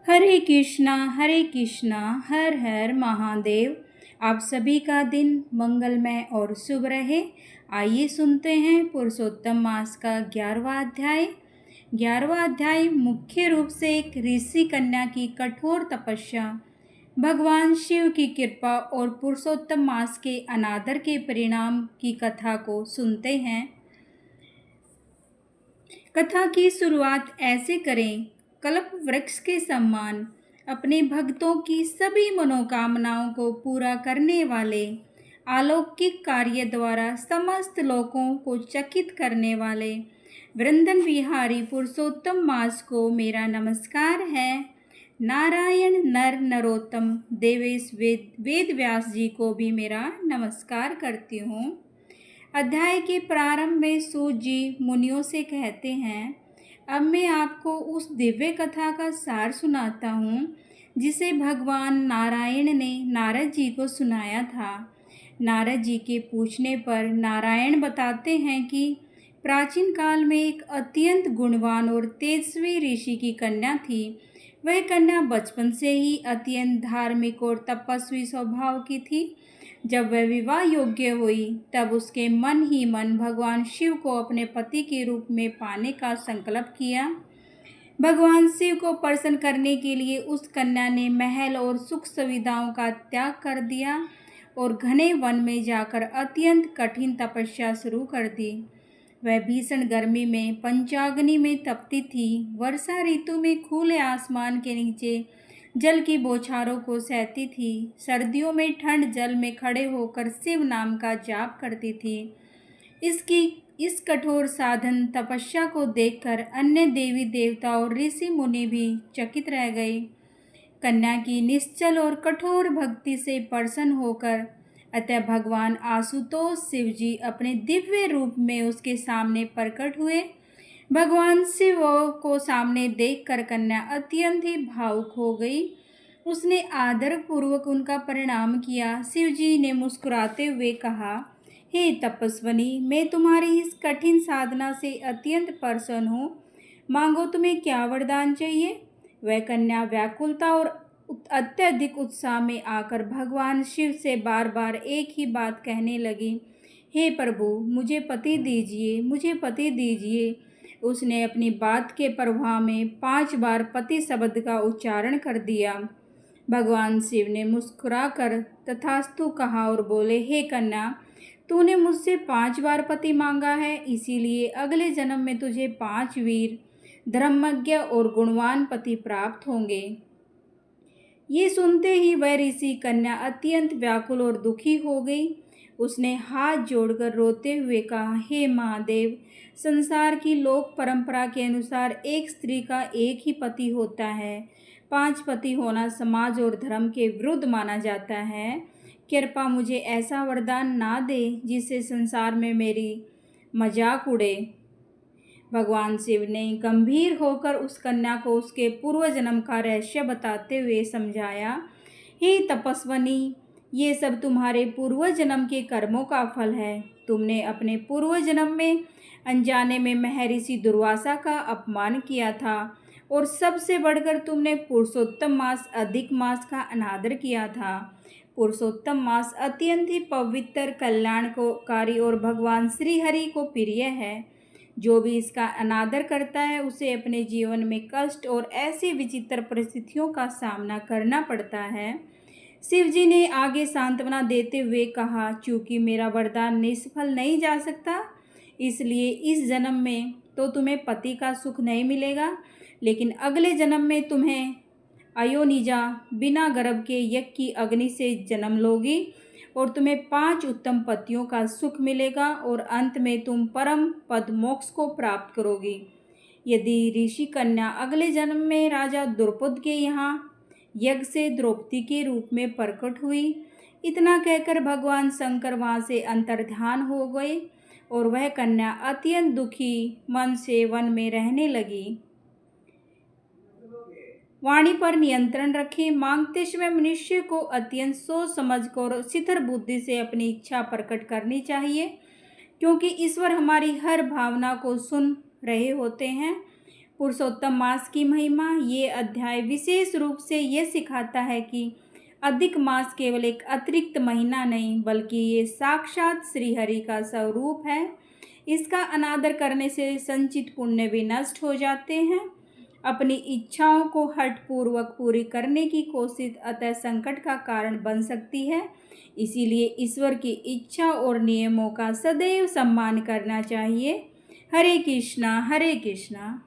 हरे कृष्णा, हर हर महादेव। आप सभी का दिन मंगलमय और शुभ रहे। आइए सुनते हैं पुरुषोत्तम मास का 11वां अध्याय। 11वां अध्याय मुख्य रूप से एक ऋषि कन्या की कठोर तपस्या, भगवान शिव की कृपा और पुरुषोत्तम मास के अनादर के परिणाम की कथा को सुनते हैं। कथा की शुरुआत ऐसे करें। कल्प वृक्ष के सम्मान, अपने भक्तों की सभी मनोकामनाओं को पूरा करने वाले, अलौकिक कार्य द्वारा समस्त लोगों को चकित करने वाले वृंदन विहारी पुरुषोत्तम मास को मेरा नमस्कार है। नारायण नर नरोत्तम देवेश वेद व्यास जी को भी मेरा नमस्कार करती हूँ। अध्याय के प्रारंभ में सूत जी मुनियों से कहते हैं, अब मैं आपको उस दिव्य कथा का सार सुनाता हूँ जिसे भगवान नारायण ने नारद जी को सुनाया था। नारद जी के पूछने पर नारायण बताते हैं कि प्राचीन काल में एक अत्यंत गुणवान और तेजस्वी ऋषि की कन्या थी। वह कन्या बचपन से ही अत्यंत धार्मिक और तपस्वी स्वभाव की थी। जब वह विवाह योग्य हुई तब उसके मन ही मन भगवान शिव को अपने पति के रूप में पाने का संकल्प किया। भगवान शिव को प्रसन्न करने के लिए उस कन्या ने महल और सुख सुविधाओं का त्याग कर दिया और घने वन में जाकर अत्यंत कठिन तपस्या शुरू कर दी। वह भीषण गर्मी में पंचाग्नि में तपती थी। वर्षा ऋतु में खुले आसमान के नीचे जल की बौछारों को सहती थी। सर्दियों में ठंड जल में खड़े होकर शिव नाम का जाप करती थी। इस कठोर साधन तपस्या को देखकर अन्य देवी देवता और ऋषि मुनि भी चकित रह गए। कन्या की निश्चल और कठोर भक्ति से प्रसन्न होकर अतः भगवान आशुतोष शिव जी अपने दिव्य रूप में उसके सामने प्रकट हुए। भगवान शिव को सामने देखकर कन्या अत्यंत ही भावुक हो गई। उसने आदर पूर्वक उनका प्रणाम किया। शिव जी ने मुस्कुराते हुए कहा, हे तपस्विनी, मैं तुम्हारी इस कठिन साधना से अत्यंत प्रसन्न हूँ। मांगो, तुम्हें क्या वरदान चाहिए। वह कन्या व्याकुलता और अत्यधिक उत्साह में आकर भगवान शिव से बार बार एक ही बात कहने लगी, हे प्रभु, मुझे पति दीजिए, मुझे पति दीजिए। उसने अपनी बात के प्रभाव में 5 बार पति शब्द का उच्चारण कर दिया। भगवान शिव ने मुस्कुराकर तथास्तु कहा और बोले, हे कन्या, तूने मुझसे 5 बार पति मांगा है, इसीलिए अगले जन्म में तुझे 5 वीर, धर्मज्ञ और गुणवान पति प्राप्त होंगे। ये सुनते ही वह ऋषि कन्या अत्यंत व्याकुल और दुखी हो गई। उसने हाथ जोड़कर रोते हुए कहा, हे महादेव, संसार की लोक परंपरा के अनुसार एक स्त्री का एक ही पति होता है। 5 पति होना समाज और धर्म के विरुद्ध माना जाता है। कृपा मुझे ऐसा वरदान ना दे जिससे संसार में मेरी मजाक उड़े। भगवान शिव ने गंभीर होकर उस कन्या को उसके पूर्व जन्म का रहस्य बताते हुए समझाया, हे तपस्विनी, ये सब तुम्हारे पूर्व जन्म के कर्मों का फल है। तुमने अपने पूर्व जन्म में अनजाने में महर्षि दुर्वासा का अपमान किया था और सबसे बढ़कर तुमने पुरुषोत्तम मास अधिक मास का अनादर किया था। पुरुषोत्तम मास अत्यंत ही पवित्र, कल्याणकारी और भगवान श्री हरि को प्रिय है। जो भी इसका अनादर करता है उसे अपने जीवन में कष्ट और ऐसी विचित्र परिस्थितियों का सामना करना पड़ता है। शिव जी ने आगे सांत्वना देते हुए कहा, चूँकि मेरा वरदान निष्फल नहीं जा सकता, इसलिए इस जन्म में तो तुम्हें पति का सुख नहीं मिलेगा, लेकिन अगले जन्म में तुम्हें अयोनिजा बिना गर्भ के यज्ञ की अग्नि से जन्म लोगी और तुम्हें 5 उत्तम पतियों का सुख मिलेगा और अंत में तुम परम पद मोक्ष को प्राप्त करोगी। यदि ऋषि कन्या अगले जन्म में राजा द्रौपद के यहाँ यज्ञ से द्रौपदी के रूप में प्रकट हुई। इतना कहकर भगवान शंकर वहाँ से अंतर्ध्यान हो गए और वह कन्या अत्यंत दुखी मन से वन में रहने लगी। वाणी पर नियंत्रण रखें। मांगते समय मनुष्य को अत्यंत सोच समझ कर शिथिल बुद्धि से अपनी इच्छा प्रकट करनी चाहिए, क्योंकि ईश्वर हमारी हर भावना को सुन रहे होते हैं। पुरुषोत्तम मास की महिमा। ये अध्याय विशेष रूप से ये सिखाता है कि अधिक मास केवल एक अतिरिक्त महीना नहीं, बल्कि ये साक्षात श्रीहरि का स्वरूप है। इसका अनादर करने से संचित पुण्य भी नष्ट हो जाते हैं। अपनी इच्छाओं को हठपूर्वक पूरी करने की कोशिश अतः संकट का कारण बन सकती है। इसीलिए ईश्वर की इच्छा और नियमों का सदैव सम्मान करना चाहिए। हरे कृष्णा हरे कृष्णा।